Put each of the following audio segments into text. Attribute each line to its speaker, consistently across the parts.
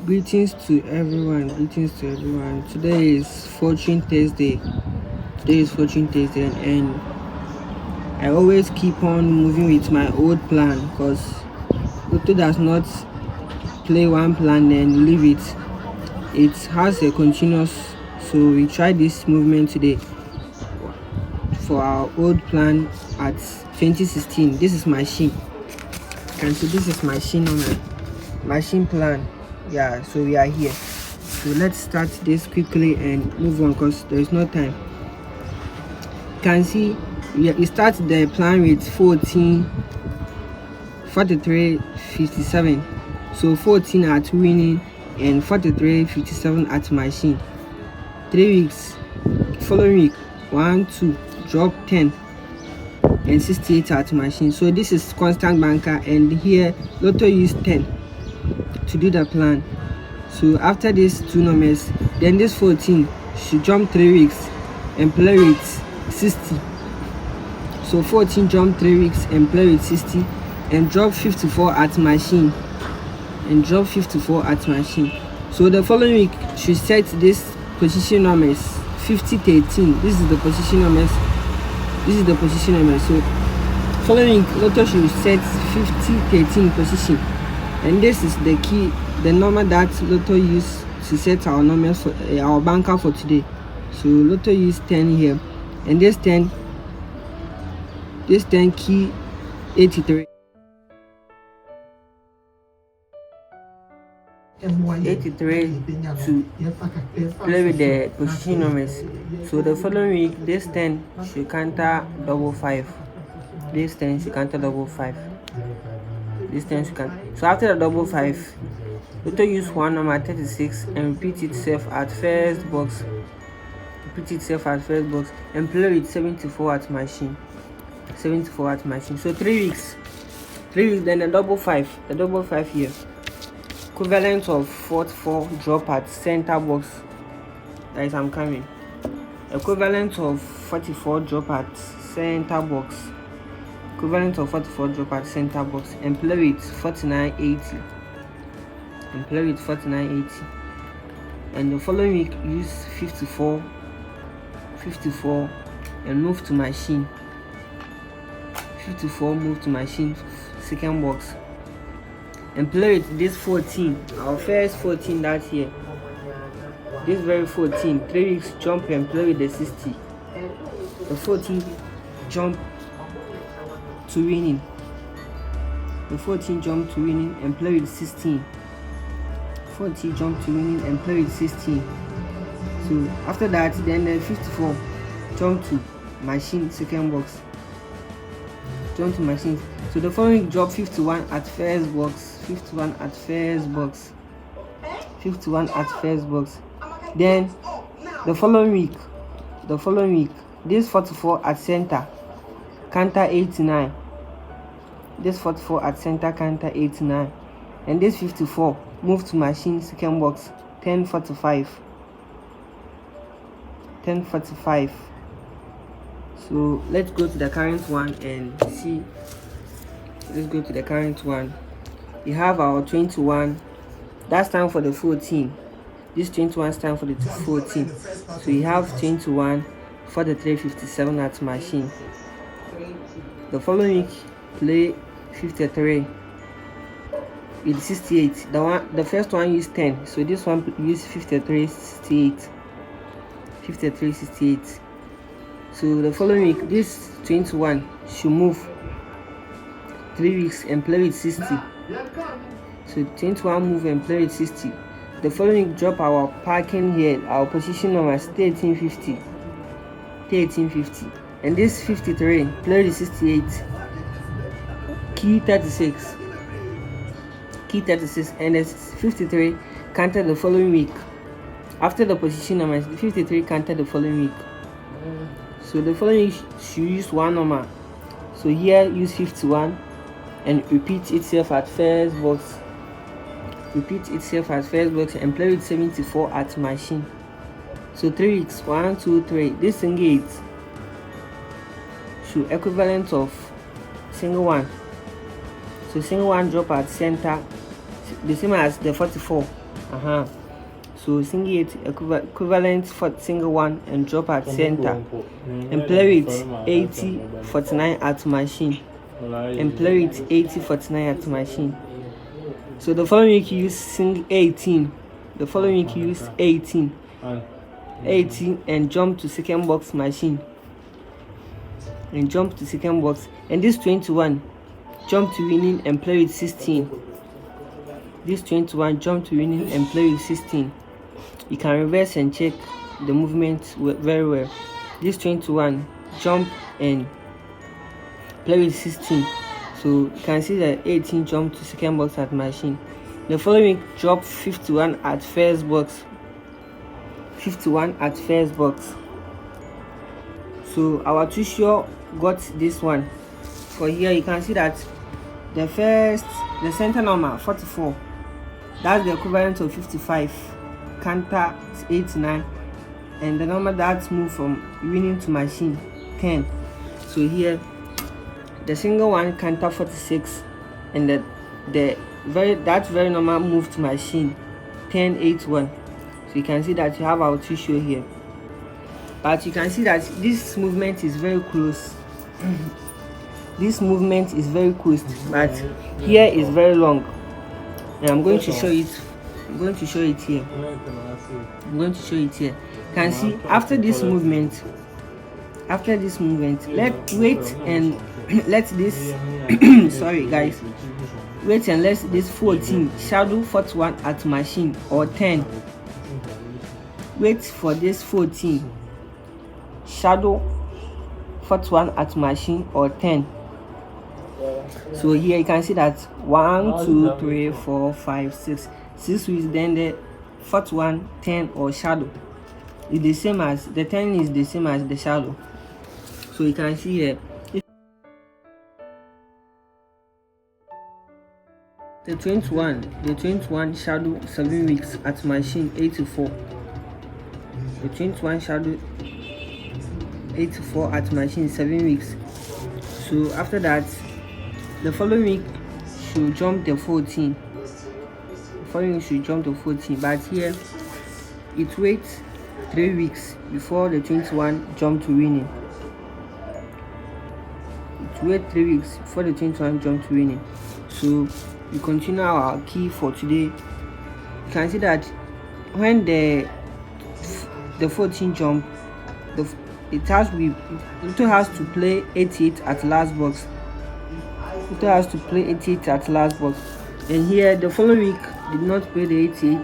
Speaker 1: Greetings to everyone. Greetings to everyone. Today is Fortune Thursday. And I always keep on moving with my old plan because Lotto does not play one plan and leave it. It has a continuous. So we try this movement today for our old plan at 2016. This is machine. And so this is machine number. Machine plan. Yeah, so we are here. So let's start this quickly and move on because there is no time. You can see we start the plan with 14 43 57. So 14 at winning and 43 57 at machine. 3 weeks. Following week 1 2 drop 10 and 68 at machine. So this is constant banker, and here Lotto use 10 to do the plan. So after these two numbers, then this 14 should jump 3 weeks and play with 60. So 14 jump 3 weeks and play with 60 and drop 54 at machine. So the following week should set this position numbers 50 13. This is the position numbers. So following week Lotto should set 50 13 position, and this is the key, the number that Lotto use to set our numbers for our banker for today. So Lotto use 10 here, and this 10 key 83 to play with the position numbers. So the following week this 10 should counter double 5. This 10 should counter double 5. So after the double 5, Lotto use one number 36 and repeat itself at first box. And play with 74 at machine. So 3 weeks. Then the double 5 here. Equivalent of 44 drop at center box. That is, I'm coming. Equivalent of 44 drop at center box. And play with 49.80. And the following week use 54 and move to machine. Second box. And play with this 14, our first 14 that here. This very 14, 3 weeks jump and play with the 60. The 14 jump to winning. And play with 16. 40 jump to winning and play with 16. So after that, then the 54 jump to machine second box. So the following drop 51 at first box. Then the following week this 44 at center counter 89. And this 54 move to machine second box 1045. So let's go to the current one and see. We have our 21. That's time for the 14. This 21 time for the 14. So we have 21 for the 357 at machine. The following week play 53 with 68. The first one used 10. So this one use 53.68. So the following week this 21 should move 3 weeks and play with 60. So 21 move and play with 60. The following week drop our parking here, our position number 1350. And this 53 play with 68. Key 36. And the 53 counter the following week. After the position number 53 counter the following week. So the following week should use one number. So here use 51 and repeat itself at first box. And play with 74 at machine. So 3 weeks 1 2 3. This single 8 should equivalent of single 1. So single 1 drop at center, the same as the 44 So single 80 equivalent for single 1 and drop at center and play with 80 49 at machine and play with 80 49 at machine. So the following week you use single 18. The following week you use 18 and jump to second box machine and jump to second box, and this 21 jump to winning and play with 16. This 21 jump to winning and play with 16. You can reverse and check the movement very well. This 21 jump and play with 16. So you can see that 18 jump to second box at machine. The following week drop 51 at first box. 51 at first box. So our too sure got this one. For here you can see that the center number 44, that's the equivalent of 55, counter 89, and the number that's moved from winning to machine 10. So here the single 1 counter 46, and that very normal move to machine 10 81. So you can see that you have our tissue here, but you can see that this movement is very close. This movement is very close, but here is very long, and I'm going to show it. I'm going to show it here. You can see after this movement, let wait and let this sorry guys, wait and let this 14 shadow 41 at machine or 10. Wait for this 14 shadow 41 at machine or 10. So here you can see that 1 2 3 4 5 6 weeks, then the 41 10 or shadow is the same as the 10 is the same as the shadow. So you can see here the 21 shadow 7 weeks at machine 84. The 21 shadow 84 at machine 7 weeks. So after that the following week should jump the 14. But here it waits 3 weeks before the 21 jump to winning. It waits 3 weeks before the 21 jump to winning. So we continue our key for today. You can see that when the 14 jump, it has to play 88 at last box. It has to play 88 at last box, and here the following week did not play the 88.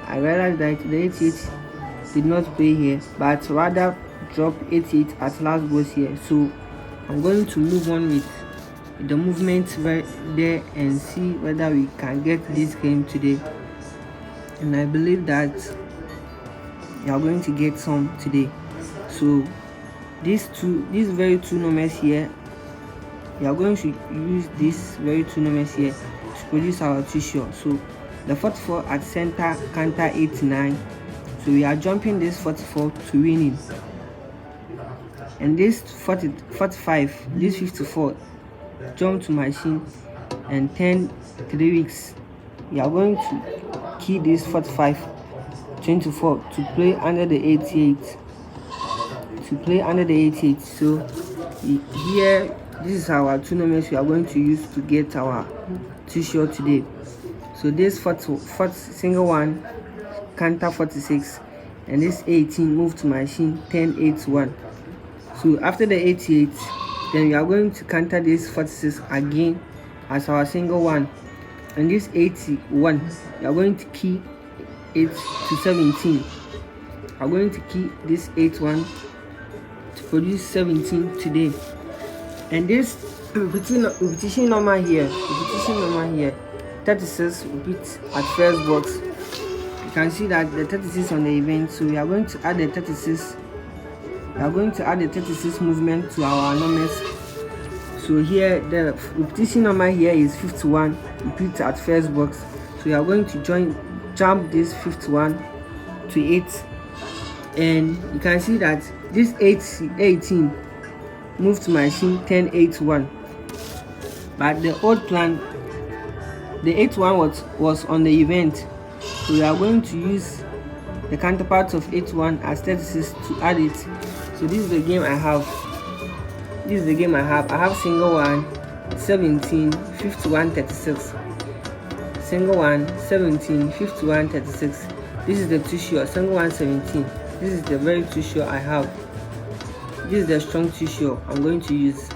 Speaker 1: I realized that the 88 did not play here, but rather drop 88 at last box here. So I'm going to move on with the movement right there and see whether we can get this game today, and I believe that you are going to get some today. So these very two numbers here, we are going to use these very two numbers here to produce our tissue. So the 44 at center counter 89, so we are jumping this 44 to winning, and this 45, this 54 jump to machine, and 10 3 weeks we are going to key this 45 24 to play under the 88, So here this is our two numbers we are going to use to get our t-shirt today. So this 40 single 1 counter 46, and this 18 move to machine 10 81. So after the 88, then we are going to counter this 46 again as our single 1, and this 81 we are going to key 8 to 17. We are going to key this 81 to produce 17 today. And this repetition number here 36 repeat at first box. You can see that the 36 on the event, so we are going to add the 36. We are going to add the 36 movement to our numbers. So here the repetition number here is 51 repeat at first box. So we are going to jump this 51 to 8, and you can see that this 18 move to machine 10 81. But the old plan, the 81 was on the event, So we are going to use the counterpart of 81 as 36 to add it. So this is the game I have. I have single 1, 17, 51, 36. Single 1, 17, 51, 36. This is the too short. Single 1, 17. This is the very too short I have. This is the strong too short I'm going to use.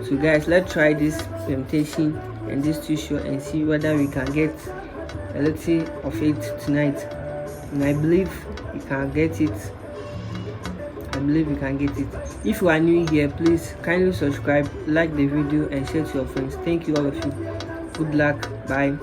Speaker 1: So guys, let's try this permutation and this too short and see whether we can get a little of it tonight. And I believe we can get it. If you are new here, please kindly subscribe, like the video and share to your friends. Thank you all of you. Good luck. Bye.